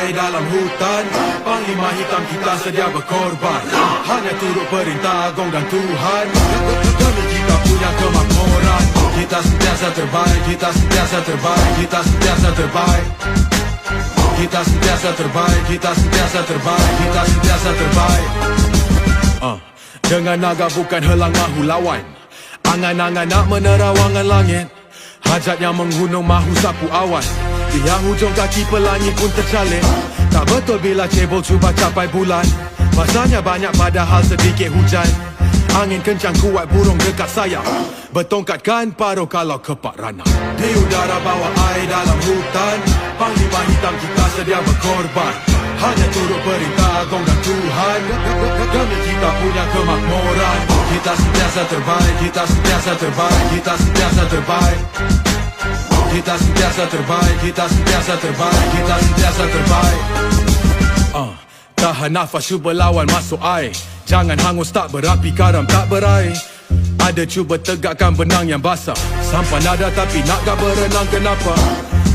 air dalam hutan. Panglima hitam kita sedia berkorban, hanya turut perintah Agong dan Tuhan. Demi kita punya kemakmuran, kita sentiasa terbaik, kita sentiasa terbaik, kita sentiasa terbaik. Kita sentiasa terbaik, kita sentiasa terbaik, kita sentiasa terbaik. Dengan naga bukan helang mahu lawan, angan-angan nak menerawangan langit. Hajat yang menggunung mahu sapu awan, di yang hujung kaki pelangi pun tercalik. Tak betul bila cebol cuba capai bulan, masanya banyak padahal sedikit hujan. Angin kencang kuat burung dekat sayap, bertongkatkan paruh kalau kepak ranah. Di udara bawah air dalam hutan, panglima hitam kita sedia berkorban, hanya turut perintah Agong dan Tuhan. Demi kita punya kemakmuran, kita sentiasa terbaik, kita sentiasa terbaik, kita sentiasa terbaik. Kita sentiasa terbaik, kita sentiasa terbaik, kita sentiasa terbaik. Tahan nafas cuba lawan masuk air, jangan hangus tak berapi karam tak berair. Ada cuba tegakkan benang yang basah, sampan ada tapi nak gak berenang kenapa?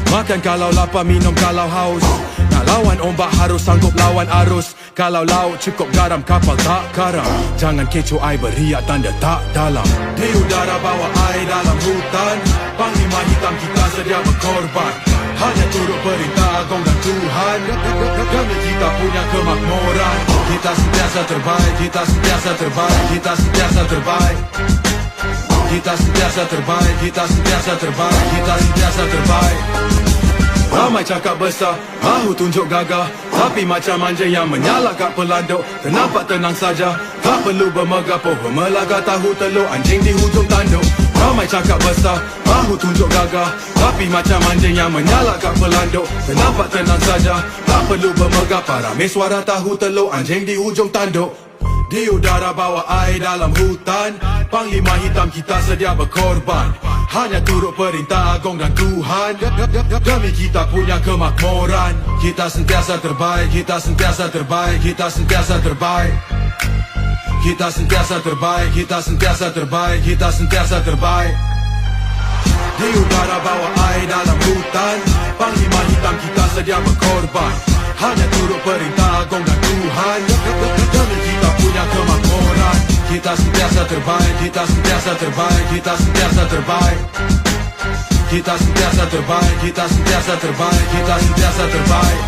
Makan kalau lapar, minum kalau haus, nak lawan ombak harus sanggup lawan arus. Kalau laut cukup garam kapal tak karam, jangan kecoh air beriak tanda tak dalam. Di udara bawah air dalam hutan, panglima hitam kita sedia berkorban, hanya turut perintah Agong dan Tuhan. Demi kita punya kemakmuran, kita sentiasa terbaik, kita sentiasa terbaik, kita sentiasa terbaik. Kita sentiasa terbaik, kita sentiasa terbaik, kita sentiasa terbaik. Ramai cakap besar, mahu tunjuk gagah, tapi macam anjing yang menyala kat pelanduk. Ternampak tenang saja, tak perlu bermegah, pohon melaga tahu telur anjing di hujung tanduk. Ramai cakap besar, mahu tunjuk gagah, tapi macam anjing yang menyala kat pelanduk. Ternampak tenang saja, tak perlu bermegah, parame suara tahu telur anjing di hujung tanduk. Di udara bawah air dalam hutan, panglima hitam kita sedia berkorban, hanya turut perintah Agong dan Tuhan. Demi kita punya kemakmuran, kita sentiasa terbaik, kita sentiasa terbaik, kita sentiasa terbaik. Kita sentiasa terbaik, kita sentiasa terbaik, kita sentiasa terbaik. Di udara bawah air dalam hutan, panglima hitam kita sedia berkorban, hanya turut perintah Agong dan Tuhan. Demi kita punya kemakmuran, kita sentiasa terbaik, kita sentiasa terbaik, kita sentiasa terbaik. Kita sentiasa terbaik, kita sentiasa terbaik, kita sentiasa terbaik.